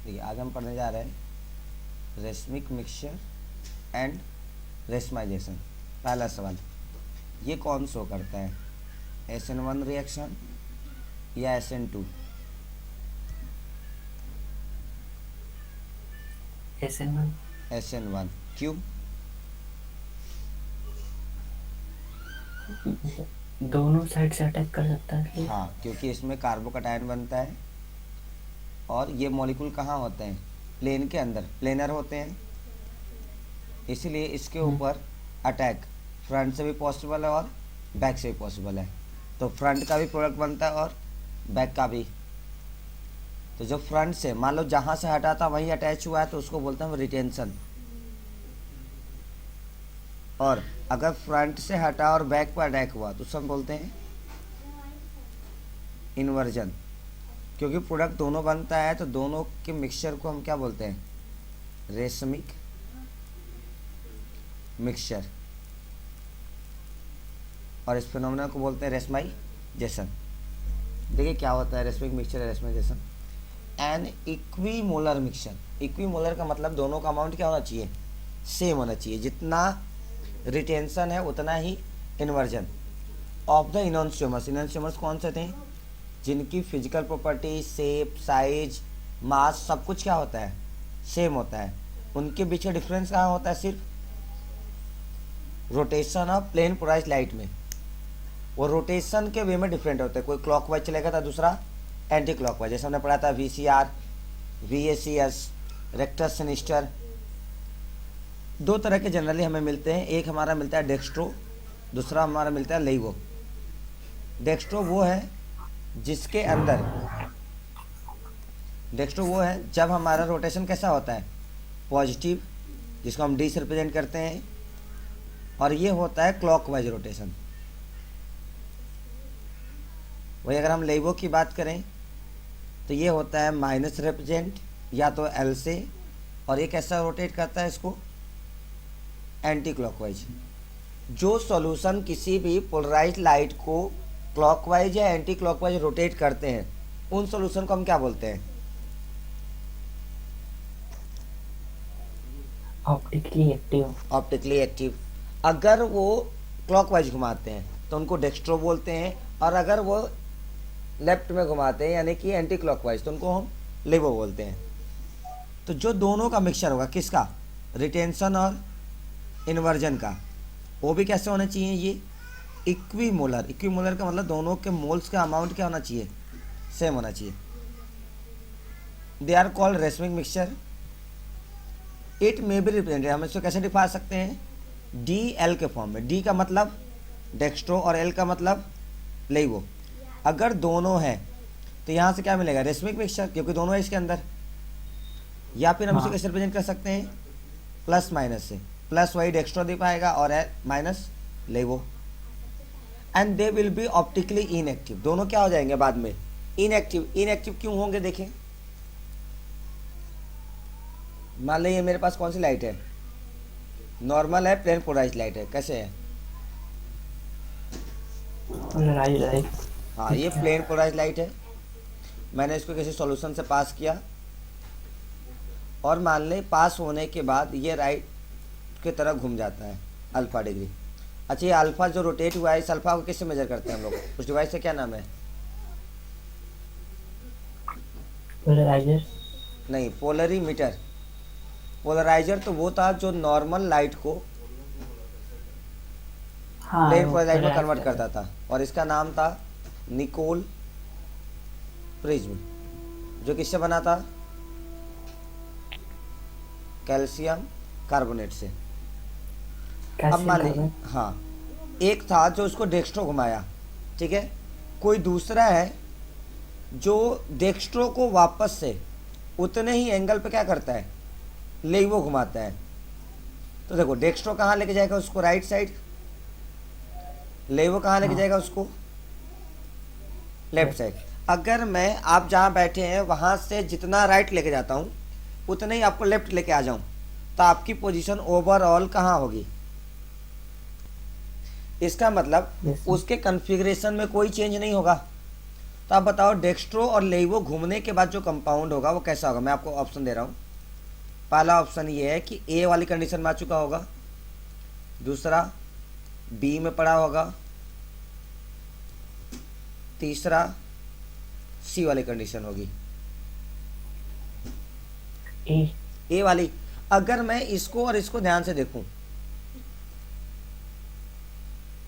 देखिए आज हम पढ़ने जा रहे हैं रेशमिक मिक्सचर एंड रेशमाइजेशन। पहला सवाल, ये कौन शो करता है, SN1 रिएक्शन या SN2? SN1। SN1 क्यों? दोनों साइड से अटैक कर सकता है इसलिए। हाँ, क्योंकि इसमें कार्बोकटायन बनता है और ये मॉलिक्यूल कहाँ होते हैं, प्लेन के अंदर, प्लेनर होते हैं, इसीलिए इसके ऊपर अटैक फ्रंट से भी पॉसिबल है और बैक से भी पॉसिबल है। तो फ्रंट का भी प्रोडक्ट बनता है और बैक का भी। तो जो फ्रंट से मान लो जहाँ से हटा था वहीं अटैच हुआ है तो उसको बोलते हैं रिटेंशन। और अगर फ्रंट से हटा और बैक पर अटैक हुआ तो सब बोलते हैं इन्वर्जन। क्योंकि प्रोडक्ट दोनों बनता है तो दोनों के मिक्सचर को हम क्या बोलते हैं, रेशमिक मिक्सचर। और इस फिनोमेना को बोलते हैं रेशमाइजेशन। देखिए क्या होता है racemic mixture racemisation. An equimolar mixture, equimolar का मतलब दोनों का अमाउंट क्या होना चाहिए, सेम होना चाहिए। जितना रिटेंशन है उतना ही इन्वर्जन ऑफ द इनोन्स्टियोमर्स। इनोन्स्टियोमर्स कौन से थे, जिनकी फिजिकल प्रॉपर्टी, शेप, साइज, मास सब कुछ क्या होता है, सेम होता है। उनके बीच का डिफरेंस कहाँ होता है, सिर्फ rotation of plane polarised light में। वो रोटेशन के वे में डिफरेंट होते हैं, कोई क्लॉकवाइज चलेगा था, दूसरा एंटी क्लॉकवाइज। जैसे हमने पढ़ा था VCR, VACS, रेक्टस सिनिस्टर। दो तरह के जनरली हमें मिलते हैं, एक हमारा मिलता है डेक्स्ट्रो, दूसरा हमारा मिलता है लेइवो। डेक्स्ट्रो वो है जिसके अंदर, डेक्स्ट्रो वो है जब हमारा रोटेशन कैसा होता है, पॉजिटिव, जिसको हम D से रिप्रेजेंट करते हैं, और ये होता है क्लॉकवाइज रोटेशन। वही अगर हम लेइवो की बात करें तो ये होता है माइनस रिप्रेजेंट या तो L से, और ये कैसा रोटेट करता है इसको, एंटी क्लॉकवाइज। जो सॉल्यूशन किसी भी पोलराइज्ड लाइट को क्लॉकवाइज या एंटी क्लॉकवाइज रोटेट करते हैं उन सॉल्यूशन को हम क्या बोलते हैं, ऑप्टिकली एक्टिव। Optically active. अगर वो क्लॉकवाइज घुमाते हैं तो उनको डेक्स्ट्रो बोलते हैं, और अगर वो लेफ्ट में घुमाते हैं यानी कि एंटी क्लॉकवाइज तो उनको हम लेवो बोलते हैं। तो जो दोनों का मिक्सचर होगा किसका, रिटेंशन और इन्वर्जन का, वो भी कैसे होना चाहिए, ये इक्विमोलर। इक्विमोलर का मतलब दोनों के मोल्स का अमाउंट क्या होना चाहिए, सेम होना चाहिए। They are called racemic mixture. It may be represented, हम इसको कैसे दिखा सकते हैं, DL के फॉर्म में। D का मतलब डेक्स्ट्रो और L का मतलब लेइवो। अगर दोनों हैं तो यहाँ से क्या मिलेगा, रेशमिक मिक्सचर, क्योंकि दोनों है इसके अंदर। या फिर हम इसे कैसे रिप्रेजेंट कर सकते हैं, प्लस माइनस से। प्लस वही डेक्स्ट्रो दे पाएगा और माइनस लेवो। And they will be optically inactive, दोनों क्या हो जाएंगे बाद में, इनएक्टिव। इनएक्टिव क्यों होंगे, देखें मान लीजिए मेरे पास कौन सी लाइट है, नॉर्मल है, प्लेन पोलराइज्ड लाइट है, कैसे है, पोलराइज्ड। हाँ ये प्लेन पोलराइज्ड लाइट है। मैंने इसको किसी सॉल्यूशन से पास किया और मान लें पास होने के बाद ये राइट की तरफ घूम जाता है अल्फा डिग्री। अच्छा ये अल्फा जो रोटेट हुआ है, इस अल्फा को किससे मेजर करते हैं हम लोग, उस डिवाइस से क्या नाम है, पोलराइजर। नहीं पोलरीमीटर। पोलराइजर तो वो था जो नॉर्मल लाइट को हाँ, प्लेन वो पोलराइज में पोलराइज कन्वर्ट करता करता था, और इसका नाम था निकोल प्रिज्म, जो किससे बना था, कैल्शियम कार्बोनेट से। अब कैल्शियम मान ली, कार्बोनेट। हाँ एक था जो उसको डेक्स्ट्रो घुमाया, ठीक है, कोई दूसरा है जो डेक्स्ट्रो को वापस से उतने ही एंगल पे क्या करता है, लेवो घुमाता है। तो देखो डेक्स्ट्रो कहाँ लेके जाएगा उसको, राइट साइड, लेवो कहाँ लेके जाएगा उसको, लेफ्ट साइड। अगर मैं आप जहाँ बैठे हैं वहाँ से जितना राइट लेके जाता हूँ उतने ही आपको लेफ्ट लेके आ जाऊँ तो आपकी पोजीशन ओवरऑल कहाँ होगी, इसका मतलब Yes, उसके कॉन्फ़िगरेशन में कोई चेंज नहीं होगा। तो तो आप बताओ डेक्स्ट्रो और लेवो घूमने के बाद जो कंपाउंड होगा वो कैसा होगा। मैं आपको ऑप्शन दे रहा हूँ। पहला ऑप्शन ये है कि ए वाली कंडीशन में आ चुका होगा, दूसरा बी में पड़ा होगा, तीसरा सी वाली कंडीशन होगी। ए वाली। अगर मैं इसको और इसको ध्यान से देखूं,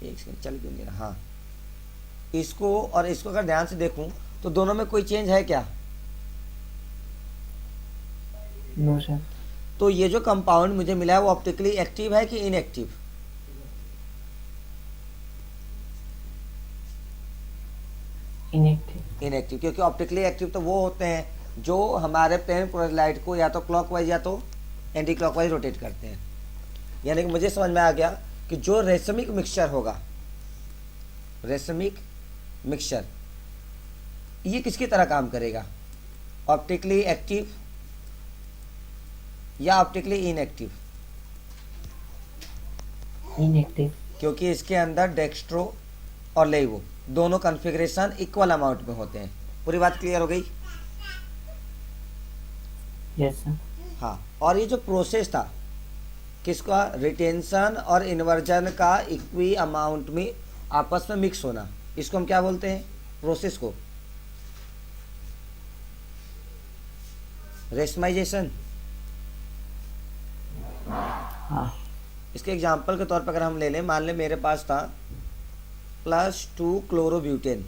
एक सेकंड चल क्यों नहीं रहा, हाँ, इसको और इसको अगर ध्यान से देखूं तो दोनों में कोई चेंज है क्या? No sir. तो ये जो कंपाउंड मुझे मिला है वो ऑप्टिकली एक्टिव है कि इनएक्टिव? इनएक्टिव। इनएक्टिव, क्योंकि ऑप्टिकली एक्टिव तो वो होते हैं जो हमारे प्लेन पोलर लाइट को या तो क्लॉकवाइज या तो एंटी क्लॉकवाइज रोटेट करते हैं। यानी कि मुझे समझ में आ गया कि जो रेशमिक मिक्सचर होगा, रेशमिक मिक्सचर, ये किसकी तरह काम करेगा, ऑप्टिकली एक्टिव या ऑप्टिकली इनएक्टिव? इनएक्टिव। क्योंकि इसके अंदर डेक्स्ट्रो और लेवो दोनों कॉन्फ़िगरेशन इक्वल अमाउंट में होते हैं। पूरी बात क्लियर हो गई? Yes sir. हाँ, और ये जो प्रोसेस था किसका, रिटेंशन और इन्वर्जन का इक्वी अमाउंट में आपस में मिक्स होना, इसको हम क्या बोलते हैं, प्रोसेस को? रेशमाइजेशन। हाँ। इसके एग्जांपल के तौर पर अगर हम ले लें, मान लें मेरे पास था +2 क्लोरोब्यूटेन,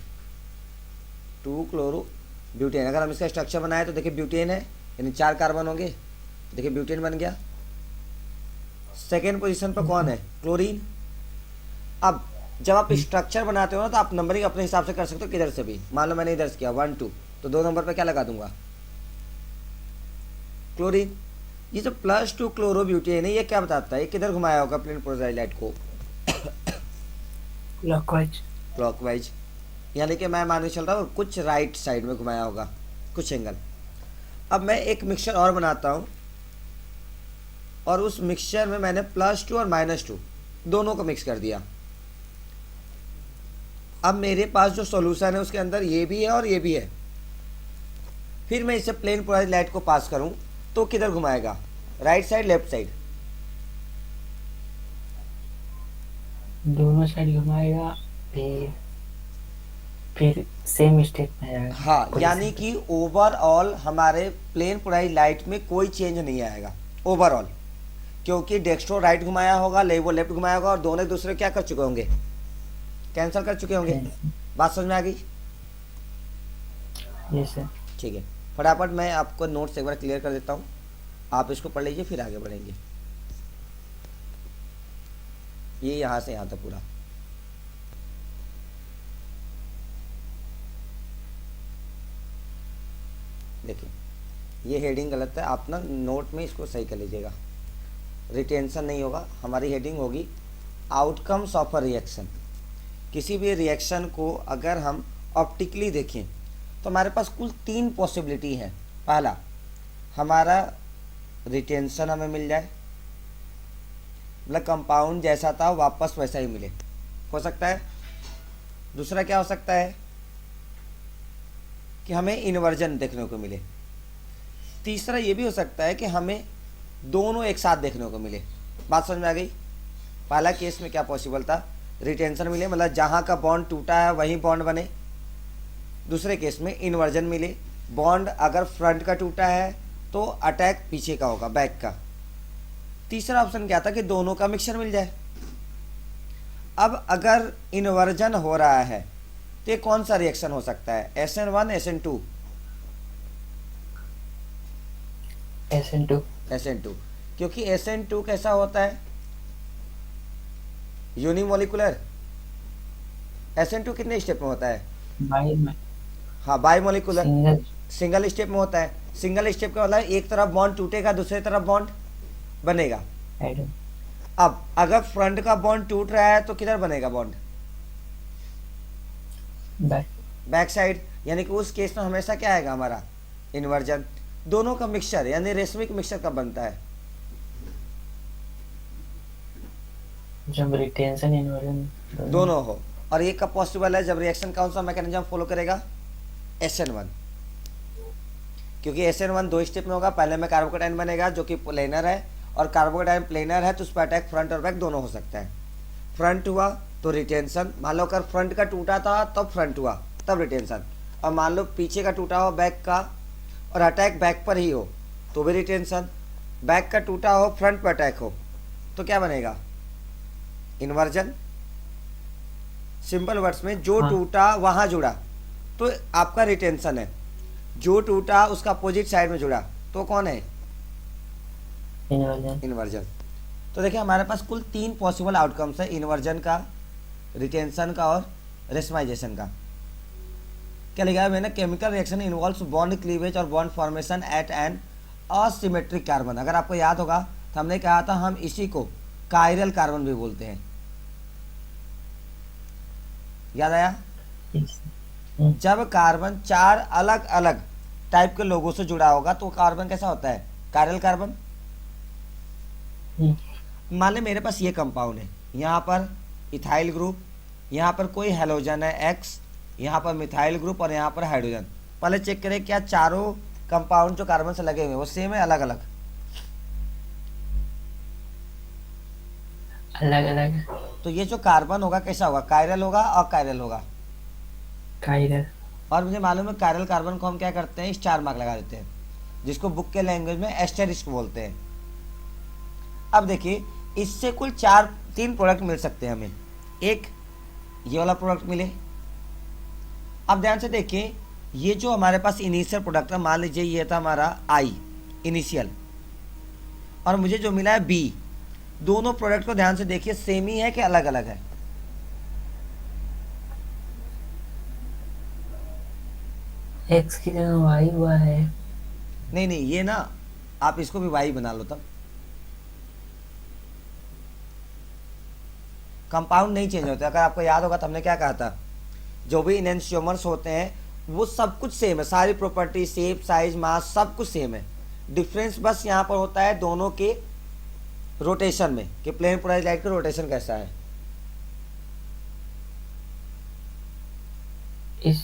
2 क्लोरोब्यूटेन। अगर हम इसका स्ट्रक्चर बनाए तो देखिए ब्यूटेन है, यानी 4 कार्बन होंगे, देखिए ब्यूटेन बन गया। सेकेंड पोजीशन पर कौन है, क्लोरीन। अब जब आप स्ट्रक्चर बनाते हो ना तो आप नंबरिंग अपने हिसाब से कर सकते हो, किधर से भी। मान लो मैंने इधर से किया 1 2, तो 2 नंबर पे क्या लगा दूंगा, क्लोरीन। ये जो +2 क्लोरोब्यूटेन है ये क्या बताता है, ये किधर घुमाया होगा प्लेन पोलराइज्ड लाइट को, क्लॉकवाइज। क्लॉकवाइज। यानी कि मैं मानने चल रहा हूँ कुछ राइट साइड में घुमाया होगा, कुछ एंगल। अब मैं एक मिक्सचर और बनाता हूँ और उस मिक्सचर में मैंने +2 और -2 दोनों को मिक्स कर दिया। अब मेरे पास जो सॉल्यूशन है उसके अंदर ये भी है और ये भी है। फिर मैं इसे प्लेन पोलराइज्ड लाइट को पास करूं तो किधर घुमाएगा, राइट साइड लेफ्ट साइड? दोनों साइड घुमाएगा, फिर सेम स्टेप में जाएगा। हाँ, यानी कि ओवरऑल हमारे प्लेन पोलराइज्ड लाइट में कोई चेंज नहीं आएगा ओवरऑल, क्योंकि डेक्स्ट्रो राइट घुमाया होगा, लेवो लेफ्ट घुमाया होगा और दोनों एक दूसरे क्या कर चुके होंगे, कैंसिल कर चुके होंगे। बात समझ में आ गई? Yes sir. ठीक है, फटाफट मैं आपको नोट्स एक बार क्लियर कर देता हूँ, आप इसको पढ़ लीजिए फिर आगे बढ़ेंगे। ये यहाँ से यहाँ तक पूरा। देखिए ये हेडिंग गलत है, आप ना नोट में इसको सही कर लीजिएगा। रिटेंशन नहीं होगा, हमारी हेडिंग होगी आउटकम्स ऑफ अ रिएक्शन। किसी भी रिएक्शन को अगर हम ऑप्टिकली देखें तो हमारे पास कुल 3 पॉसिबिलिटी हैं। पहला, हमारा रिटेंशन हमें मिल जाए, मतलब कंपाउंड जैसा था वापस वैसा ही मिले, हो सकता है। दूसरा क्या हो सकता है कि हमें इन्वर्जन देखने को मिले। तीसरा ये भी हो सकता है कि हमें दोनों एक साथ देखने को मिले। बात समझ में आ गई? पहला केस में क्या पॉसिबल था, रिटेंशन मिले, मतलब जहाँ का बॉन्ड टूटा है वहीं बॉन्ड बने। दूसरे केस में इन्वर्जन मिले, बॉन्ड अगर फ्रंट का टूटा है तो अटैक पीछे का होगा, बैक का। तीसरा ऑप्शन क्या था कि दोनों का मिक्सचर मिल जाए। अब अगर इन्वर्जन हो रहा है तो ये कौन सा रिएक्शन हो सकता है, SN1 SN2? SN2। SN2, क्योंकि SN2 कैसा होता है, यूनिमोलिकुलर। SN2 कितने स्टेप में होता है, बाई में। हाँ बाईमोलिकुलर, सिंगल। सिंगल स्टेप में होता है। सिंगल स्टेप का मतलब एक तरफ बॉन्ड टूटेगा दूसरी तरफ बॉन्ड बनेगा। एडम। अब अगर फ्रंट का बॉन्ड टूट रहा है तो किधर बनेगा बॉन्ड, बैक। Back side. यानी कि उस केस में हमेशा क्या आएगा हमारा, इन्वर्जन। दोनों का मिक्सचर यानी रेशमिक मिक्सचर कब बनता है, जब रिटेंशन इन्वर्जन दोनों हो। और ये कब पॉसिबल है, जब रिएक्शन कौन सा मैकेनिज्म फॉलो करेगा, SN1, क्योंकि SN1 दो स्टेप में होगा। पहले में कार्बोकेटाइन बनेगा जो कि प्लेनर है, और कार्बोकेटाइन प्लेनर है तो उस पर अटैक फ्रंट और बैक दोनों हो सकता है। फ्रंट हुआ तो रिटेंशन, मान लो अगर फ्रंट का टूटा था तब फ्रंट हुआ तब रिटेंशन, और मान लो पीछे का टूटा हो बैक का और अटैक बैक पर ही हो तो भी रिटेंशन। बैक का टूटा हो फ्रंट पर अटैक हो तो क्या बनेगा? इन्वर्जन। सिंपल वर्ड्स में जो हाँ। टूटा वहां जुड़ा तो आपका रिटेंशन है, जो टूटा उसका अपोजिट साइड में जुड़ा तो कौन है? इन्वर्जन। इन्वर्जन। तो देखिए हमारे पास कुल 3 पॉसिबल आउटकम्स है, इन्वर्जन का, रिटेंशन का और रेशमाइजेशन का। क्या लिखा है मैंने? Chemical reaction involves bond cleavage और bond formation at an asymmetric carbon. अगर आपको याद होगा तो हमने कहा था हम इसी को कायरल कार्बन भी बोलते हैं, याद आया? जब कार्बन 4 अलग अलग टाइप के लोगों से जुड़ा होगा तो कार्बन कैसा होता है? Chiral carbon. मान ले मेरे पास ये कंपाउंड है, यहाँ पर इथाइल ग्रुप, यहाँ पर कोई हेलोजन है X, यहाँ पर मिथाइल ग्रुप और यहाँ पर हाइड्रोजन। पहले चेक करें क्या चारों कंपाउंड जो कार्बन से लगे हुए हैं वो सेम है अलग अलग? अलग अलग। तो ये जो कार्बन होगा कैसा होगा? कायरल होगा और कायरल होगा। कायरल। और मुझे मालूम है कायरल कार्बन को हम क्या करते हैं? स्टार मार्क लगा देते हैं, जिसको बुक के लैंग्वेज में एस्टेरिस्क बोलते हैं। अब देखिए इससे कुल 3 प्रोडक्ट मिल सकते हैं हमें। एक ये वाला प्रोडक्ट मिले। अब ध्यान से देखिए ये जो हमारे पास इनिशियल प्रोडक्ट है, मान लीजिए ये था हमारा I इनिशियल, और मुझे जो मिला है B। दोनों प्रोडक्ट को ध्यान से देखिए सेम ही है कि अलग अलग है? एक्स की जगह वाई हुआ है। नहीं नहीं, ये ना आप इसको भी Y बना लो, तब कंपाउंड नहीं चेंज होता। अगर आपको याद होगा तो हमने क्या कहा था, जो भी इनएंशियोमर्स होते हैं वो सब कुछ सेम है, सारी प्रॉपर्टी, शेप, साइज, मास सब कुछ सेम है। डिफरेंस बस यहाँ पर होता है दोनों के रोटेशन में, कि प्लेन पोलराइज्ड लाइट का रोटेशन कैसा है। इस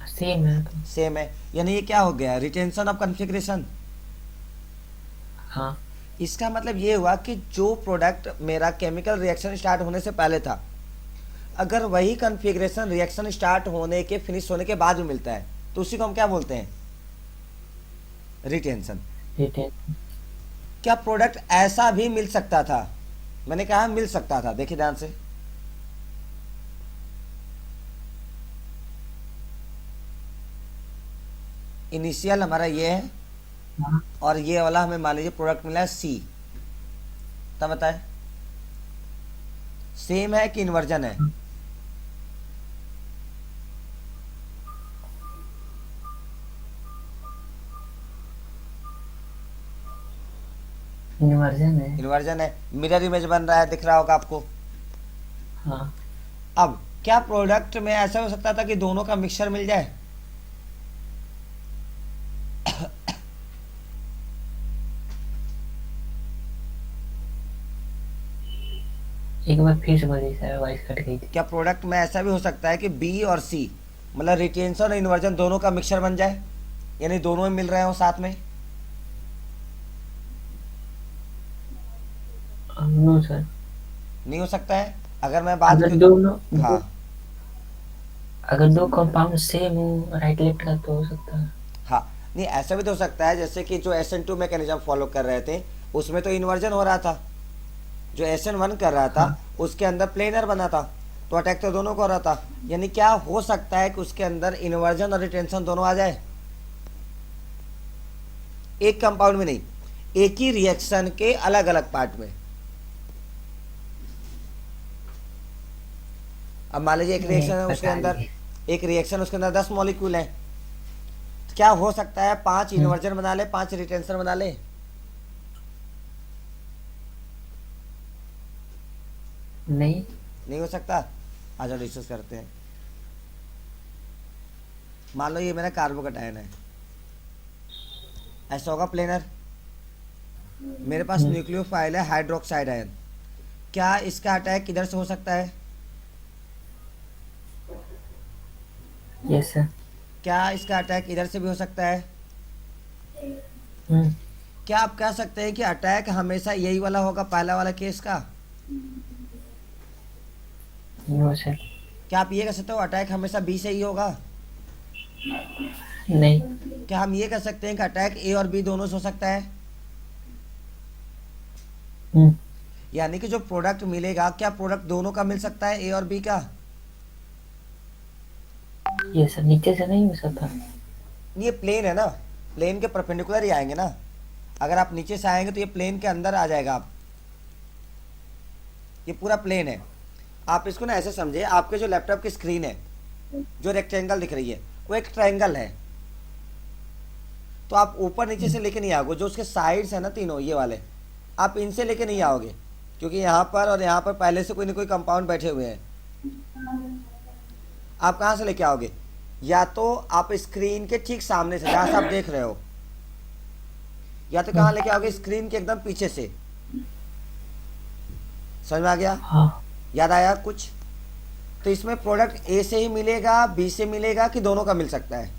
सेम है तो। सेम है, यानी ये क्या हो गया? Retention of configuration. हाँ। इसका मतलब ये हुआ कि जो प्रोडक्ट मेरा केमिकल रिएक्शन स्टार्ट होने से पहले था, अगर वही कॉन्फ़िगरेशन रिएक्शन स्टार्ट होने के फिनिश होने के बाद में मिलता है तो उसी को हम क्या बोलते हैं? रिटेंशन। रिटेंशन। क्या प्रोडक्ट ऐसा भी मिल सकता था? मैंने कहा मिल सकता था, देखिए ध्यान से। इनिशियल हमारा ये है हाँ। और ये वाला हमें मान लीजिए प्रोडक्ट मिला है C, तब बताए सेम है कि इन्वर्जन है? इन्वर्जन है। इन्वर्जन है, मिरर इमेज बन रहा है, दिख रहा होगा आपको। हाँ। अब क्या प्रोडक्ट में ऐसा हो सकता था कि दोनों का मिक्सचर मिल जाए? एक बार फिर से बोलिए सर, वॉइस कट गई थी। क्या प्रोडक्ट में ऐसा भी हो सकता है कि B और C मतलब रिटेंशन और इन्वर्जन दोनों का मिक्सचर बन जाए, यानी दोनों में मिल रहे हो साथ में? No sir. नहीं हो सकता है। अगर मैं बात अगर करूं, दोनों हाँ अगर दो कंपाउंड सेम हो राइट लेफ्ट का तो हो सकता है। हाँ, नहीं ऐसा भी तो हो सकता है जैसे कि जो SN2 मैकेनिज्म फॉलो कर रहे थे उसमें तो इन्वर्जन हो रहा था, जो SN1 कर रहा था हाँ। उसके अंदर प्लेनर बना था, तो अटैक तो दोनों को हो रहा था। यानी क्या हो सकता है कि उसके अंदर इन्वर्जन और रिटेंशन दोनों आ जाए, एक कंपाउंड में नहीं, एक ही रिएक्शन के अलग अलग पार्ट में। अब मान लीजिए एक रिएक्शन है उसके अंदर, एक रिएक्शन उसके अंदर 10 मॉलिक्यूल है, तो क्या हो सकता है 5 इन्वर्जन बना ले, 5 रिटेंशन बना ले? नहीं। नहीं हो सकता। आ जाओ डिस्कस करते हैं। मान लो ये मेरा कार्बोकेटायन है, ऐसा होगा प्लेनर। मेरे पास न्यूक्लियोफाइल है हाइड्रोक्साइड आयन, क्या इसका अटैक किधर से हो सकता है? Yes sir. क्या इसका अटैक इधर से भी हो सकता है? हम्म, क्या आप कह सकते हैं कि अटैक हमेशा यही वाला होगा, पहला वाला केस का? No sir. क्या आप ये कह सकते हो अटैक हमेशा बी से ही होगा? नहीं। क्या हम ये कह सकते हैं कि अटैक ए और बी दोनों से हो सकता है? हम्म, यानी कि जो प्रोडक्ट मिलेगा, क्या प्रोडक्ट दोनों का मिल सकता है, ए और बी का? ये सर नीचे से नहीं हो सकता। ये प्लेन है ना, प्लेन के परपेंडिकुलर ही आएंगे ना। अगर आप नीचे से आएंगे तो ये प्लेन के अंदर आ जाएगा। आप ये पूरा प्लेन है। आप इसको ना ऐसे समझे, आपके जो लैपटॉप की स्क्रीन है, जो रेक्टेंगल दिख रही है, वो एक ट्रायंगल है। तो आप ऊपर नीचे से लेके नहीं आओगे, जो उसके साइड्स है ना तीनों ये वाले, आप इनसे लेके नहीं आओगे, क्योंकि यहाँ पर और यहाँ पर पहले से कोई ना कोई कंपाउंड बैठे हुए हैं। आप कहाँ से लेके आओगे? या तो आप स्क्रीन के ठीक सामने से, जहाँ से आप देख रहे हो, या तो कहाँ लेके आओगे? स्क्रीन के एकदम पीछे से। समझ में आ गया? हाँ, याद आया कुछ? तो इसमें प्रोडक्ट ए से ही मिलेगा, बी से मिलेगा, कि दोनों का मिल सकता है?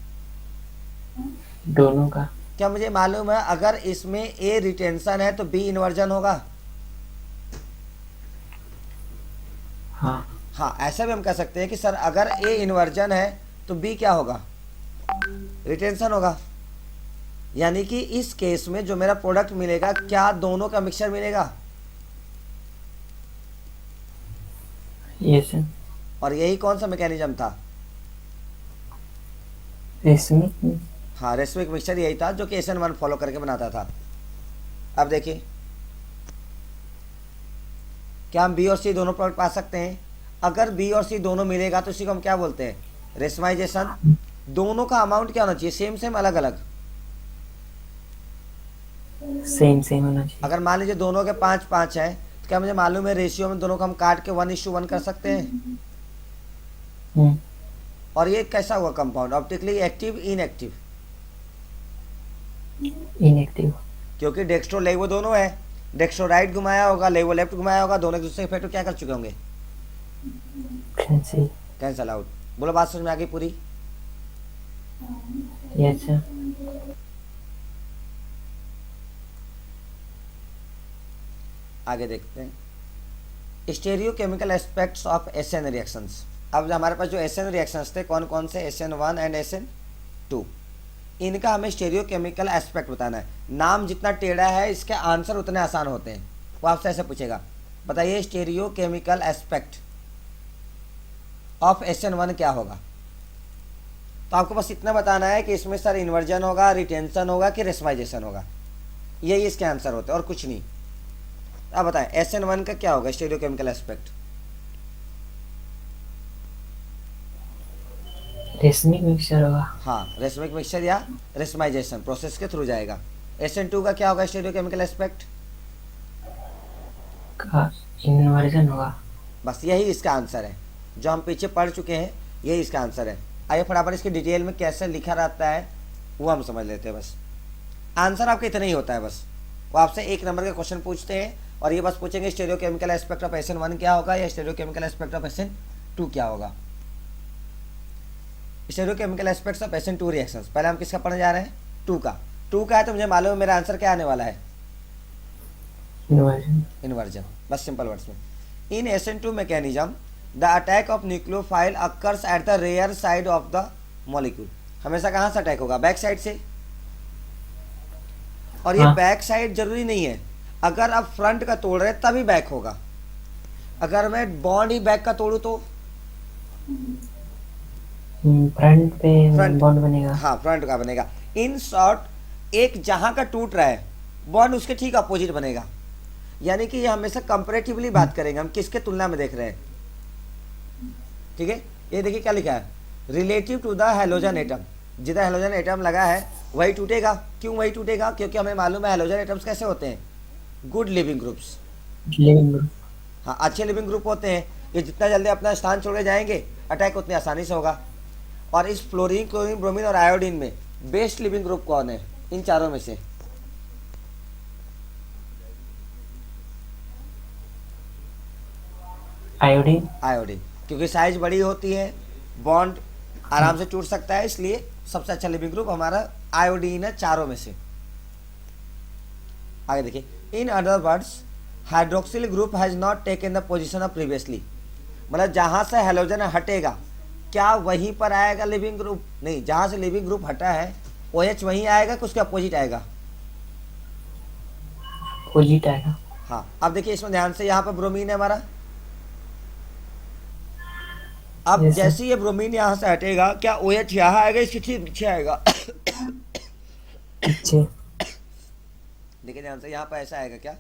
दोनों का। क्या मुझे मालूम है अगर इसमें ए रिटेंशन है तो बी इन्वर्जन होगा? हाँ, हाँ, ऐसा भी हम कह सकते हैं कि सर अगर ए इन्वर्जन है तो बी क्या होगा? रिटेंशन होगा। यानी कि इस केस में जो मेरा प्रोडक्ट मिलेगा, क्या दोनों का मिक्सचर मिलेगा? ये सर और यही कौन सा मैकेनिज्म था? रेशमी। हाँ, रेशमिक मिक्सचर यही था जो कि SN1 फॉलो करके बनाता था। अब देखिए, क्या हम बी और सी दोनों प्रोडक्ट पा सकते हैं? अगर बी और सी दोनों मिलेगा तो इसी को हम क्या बोलते हैं? रेशमाइजेशन। दोनों का अमाउंट क्या होना चाहिए? सेम सेम, अलग अलग? सेम सेम होना चाहिए। अगर मान लीजिए दोनों के 5-5 है, तो क्या मुझे मालूम है रेशियो में दोनों को हम काट के 1:1 कर सकते हैं? हम्म, और ये कैसा हुआ compound? Optically active, inactive? Inactive. क्योंकि डेक्स्ट्रो लेवो दोनों है। डेक्स्ट्रो राइट घुमाया होगा, लेवो लेफ्ट घुमाया होगा, दोनों एक दूसरे के इफेक्ट क्या कर चुके होंगे? कैंसिल। Cancel out. बोलो, बात समझ में आ गई पूरी? Yes sir. आगे देखते हैं स्टेरियोकेमिकल एस्पेक्ट्स ऑफ SN रिएक्शंस। अब हमारे पास जो SN रिएक्शंस थे, कौन कौन से? SN1 and SN2। इनका हमें स्टेरियोकेमिकल एस्पेक्ट बताना है। नाम जितना टेढ़ा है, इसके आंसर उतने आसान होते हैं। वो आपसे ऐसे पूछेगा, बताइए स्टेरियोकेमिकल एस्पेक्ट ऑफ SN1 क्या होगा? तो आपको बस इतना बताना है कि इसमें सर इन्वर्जन होगा, रिटेंशन होगा, कि रेशमाइजेशन होगा। यही इसके आंसर होते हैं और कुछ नहीं। अब बताएं SN1 का क्या होगा स्टेरियोकेमिकल एस्पेक्ट? रेशमी मिक्सचर होगा। हाँ, रेशमिक मिक्सचर या रेशमाइजेशन प्रोसेस के थ्रू जाएगा। SN2 का क्या होगा स्टेरियोकेमिकल एस्पेक्ट? का इन्वर्जन होगा। बस यही इसका आंसर है, जो हम पीछे पढ़ चुके हैं, यही इसका आंसर है। आइए फटाफट इसकी डिटेल में कैसे लिखा रहता है वो हम समझ लेते हैं। बस आंसर आपका इतना ही होता है। बस वो आपसे 1 नंबर के क्वेश्चन पूछते हैं और ये बस पूछेंगे स्टेरियोकेमिकल एस्पेक्ट ऑफ SN1 क्या होगा या स्टेरियोकेमिकल एस्पेक्ट ऑफ SN2 क्या होगा। स्टेरियोकेमिकल एस्पेक्ट्स ऑफ SN2 रिएक्शंस। पहले हम किसका पढ़ने जा रहे हैं? 2 का। 2 का है तो मुझे मालूम है मेरा आंसर क्या आने वाला है? इन्वर्जन। इन्वर्जन। बस सिंपल वर्ड्स में, in SN2 mechanism the attack of nucleophile occurs at the rear side of the molecule. हमेशा कहाँ से अटैक होगा? बैक साइड से। और ये हाँ। बैक साइड जरूरी नहीं है, अगर आप फ्रंट का तोड़ रहे हैं तभी बैक होगा। अगर मैं बॉन्ड ही बैक का तोड़ू तो फ्रंट पे फ्रंट, बॉन्ड बनेगा। हाँ फ्रंट का बनेगा। इन शॉर्ट एक जहां का टूट रहा है, बॉन्ड उसके ठीक अपोजिट बनेगा। यानी कि ये हमेशा कंपैरेटिवली बात करेंगे, हम किसके तुलना में देख रहे हैं। ठीक है, ये देखिए क्या लिखा है, relative to the halogen atom. जिधर हैलोजन एटम लगा है वही टूटेगा। क्यों वही टूटेगा? क्योंकि हमें मालूम है हैलोजन एटम्स कैसे होते हैं? Good living groups. Leaving group. हाँ, अच्छे लिविंग ग्रुप होते हैं। ये जितना जल्दी अपना स्थान छोड़ के जाएंगे, अटैक उतनी आसानी से होगा। और इस फ्लोरीन, क्लोरीन, ब्रोमीन और आयोडीन में बेस्ट लिविंग ग्रुप कौन है इन चारों में से? आयोडीन। आयोडीन, क्योंकि साइज बड़ी होती है, बॉन्ड आराम से टूट सकता है, इसलिए सबसे अच्छा लिविंग ग्रुप हमारा आयोडीन है चारों में से। आगे देखिए, in other words hydroxyl group has not taken the position of previously, मतलब जहां से हेलोजन हटेगा क्या वहीं पर आएगा लिविंग ग्रुप? नहीं, जहां से लिविंग ग्रुप हटा है OH वहीं आएगा कि उसके अपोजिट आएगा? अपोजिट आएगा। हाँ, अब देखिए इसमें ध्यान से, यहाँ पर ब्रोमीन है हमारा। अब यस सर। जैसे ये ब्रोमीन यहाँ से हटेगा क्या OH यहाँ आएगा, इसके ठीक पीछे आएगा? पीछे। देखिए ध्यान से, यहाँ पर ऐसा आएगा क्या?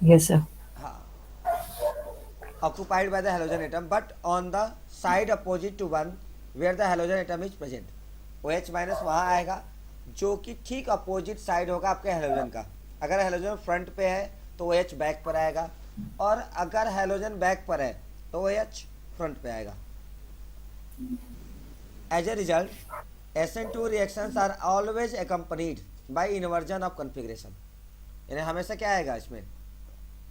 Yes sir. हाँ, occupied by the halogen atom but on the side opposite to one where the halogen atom is present। OH minus वहाँ आएगा जो कि ठीक अपोजिट साइड होगा आपके हेलोजन का। अगर हेलोजन फ्रंट पे है तो OH बैक पर आएगा, और अगर हेलोजन बैक पर है तो OH फ्रंट पे आएगा। As a result SN2 reactions are always accompanied by inversion of configuration, यानी हमेशा क्या आएगा इसमें?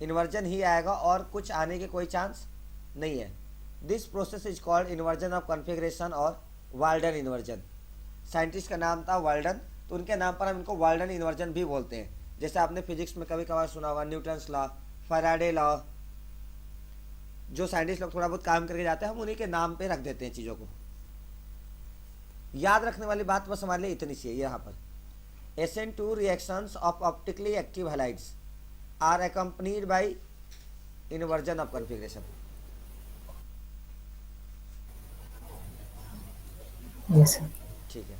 इन्वर्जन ही आएगा और कुछ आने के कोई चांस नहीं है। This process is called inversion of configuration और वाल्डन इन्वर्जन। साइंटिस्ट का नाम था वाल्डन, तो उनके नाम पर हम इनको वाल्डन इन्वर्जन भी बोलते हैं। जैसे आपने फिजिक्स में कभी कभार सुना होगा न्यूटन्स लॉ, फैराडे लॉ, जो साइंटिस्ट लोग थोड़ा बहुत काम करके जाते हैं हम उन्हीं के नाम पे रख देते हैं चीज़ों को। याद रखने वाली बात बस हमारे लिए इतनी सी है यहाँ पर, SN2 reactions of optically active halides are accompanied by inversion of configuration। Yes sir. ठीक है,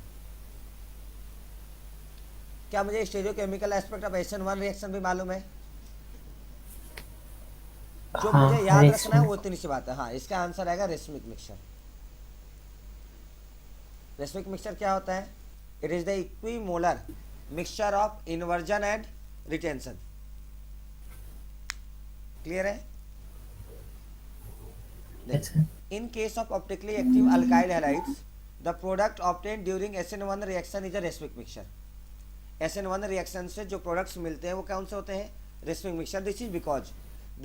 क्या मुझे stereochemical aspect of SN1 reaction भी मालूम है? जो हाँ, मुझे याद reaction रखना है वो इतनी सी बात है। हाँ, इसका आंसर आएगा रेसमिक मिक्सचर। रेसमिक मिक्सचर क्या होता है? It is the equimolar mixture of inversion and retention. Clear है? Yes sir. In case of optically active alkyl halides, the product obtained during SN1 reaction is a racemic mixture। SN1 reaction से जो products मिलते हैं वो कौन से होते हैं? racemic mixture। This is because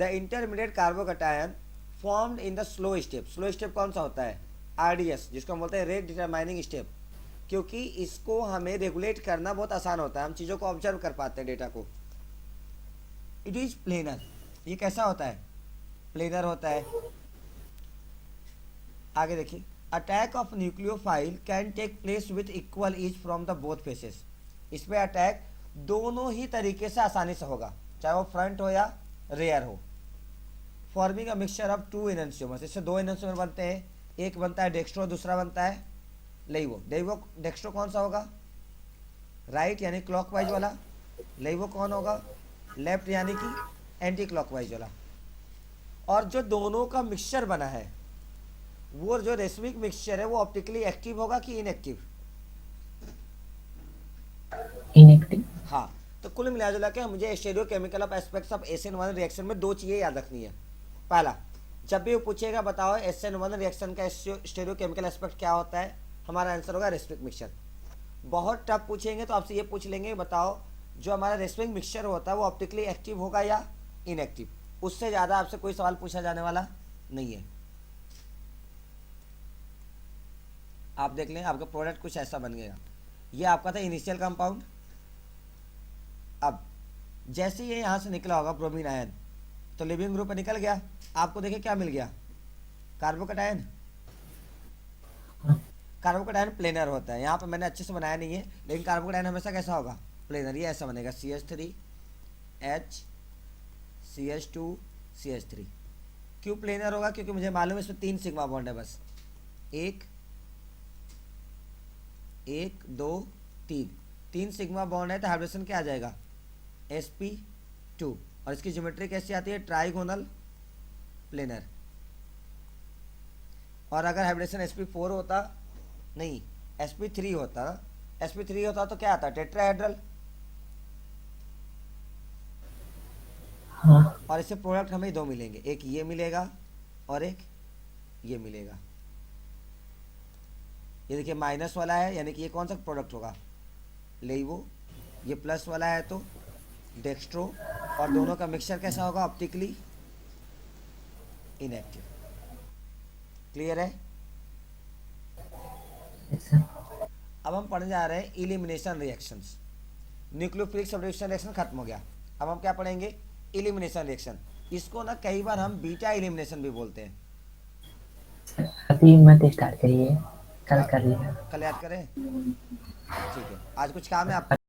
the intermediate carbocation formed in the slow step। slow step कौन सा होता है? RDS, जिसको हम बोलते हैं rate determining step, क्योंकि इसको हमें रेगुलेट करना बहुत आसान होता है, हम चीज़ों को ऑब्जर्व कर पाते हैं, डेटा को। It is planar. ये कैसा होता है? प्लेनर होता है। आगे देखिए, attack of nucleophile can take place with equal ease from the both faces. इस पे अटैक दोनों ही तरीके से आसानी से होगा, चाहे वो फ्रंट हो या रेयर हो। Forming a mixture of two enantiomers, इससे दो एनंसियोमर बनते हैं, एक बनता है डेक्स्ट्रो, दूसरा बनता है लेइवो। लेइवो डेक्स्ट्रो कौन सा होगा? राइट यानी क्लॉकवाइज वाला। लेइवो कौन होगा? लेफ्ट यानी कि एंटी क्लॉकवाइज वाला। और जो दोनों का मिक्सचर बना है वो जो रेसमिक मिक्सचर है वो ऑप्टिकली एक्टिव होगा कि इनएक्टिव? इनएक्टिव। हाँ, तो कुल मिला जुला के मुझे stereochemical of aspects of SN1 reaction में दो चीज़ें याद रखनी है। पहला, जब भी वो पूछेगा बताओ SN1 रिएक्शन का स्टीरियोकेमिकल एस्पेक्ट क्या होता है, हमारा आंसर होगा रेसमिक मिक्सचर। बहुत टफ पूछेंगे तो आपसे ये पूछ लेंगे बताओ जो हमारा रेसमिक मिक्सचर होता है वो ऑप्टिकली एक्टिव होगा या इनएक्टिव। उससे ज़्यादा आपसे कोई सवाल पूछा जाने वाला नहीं है। आप देख लें आपका प्रोडक्ट कुछ ऐसा बन गया। ये आपका था इनिशियल कंपाउंड। अब जैसे ये यहाँ से निकला होगा ब्रोमीन आयन, तो लिविंग ग्रुप निकल गया, आपको देखिए क्या मिल गया? कार्बोकैटायन। कार्बोकैटायन प्लेनर होता है, यहाँ पे मैंने अच्छे से बनाया नहीं है, लेकिन कार्बोकैटायन हमेशा कैसा होगा? प्लेनर। ये ऐसा बनेगा CH3H CH2 CH3। क्यों प्लेनर होगा? क्योंकि मुझे मालूम है इसमें 3 सिग्मा बॉन्ड है, बस 1 1 2 3 सिग्मा बॉन्ड है, तो हाइब्रिडेशन क्या आ जाएगा? sp2। और इसकी ज्योमेट्री कैसी आती है? Trigonal planar. और अगर हाइब्रिडेशन sp4 होता, नहीं sp3 होता, sp3 होता तो क्या आता? टेट्राहेड्रल। हाँ। और इससे प्रोडक्ट हमें दो मिलेंगे, एक ये मिलेगा और एक ये मिलेगा। ये देखिए माइनस वाला है, यानी कि ये कौन सा प्रोडक्ट होगा? लेइवो। ये प्लस वाला है तो डेक्स्ट्रो। और दोनों का मिक्सचर कैसा होगा? Optically inactive. क्लियर है? Yes sir. अब हम पढ़ने जा रहे हैं elimination reactions. Nucleophilic substitution reaction खत्म हो गया। अब हम क्या पढ़ेंगे? Elimination reaction. इसको ना कई बार हम बीटा इलिमिनेशन भी बोलते हैं। सर अभी मत स्टार्ट करिए, कल क- कर लेना। कल याद करें। ठीक है, आज कुछ काम है आप?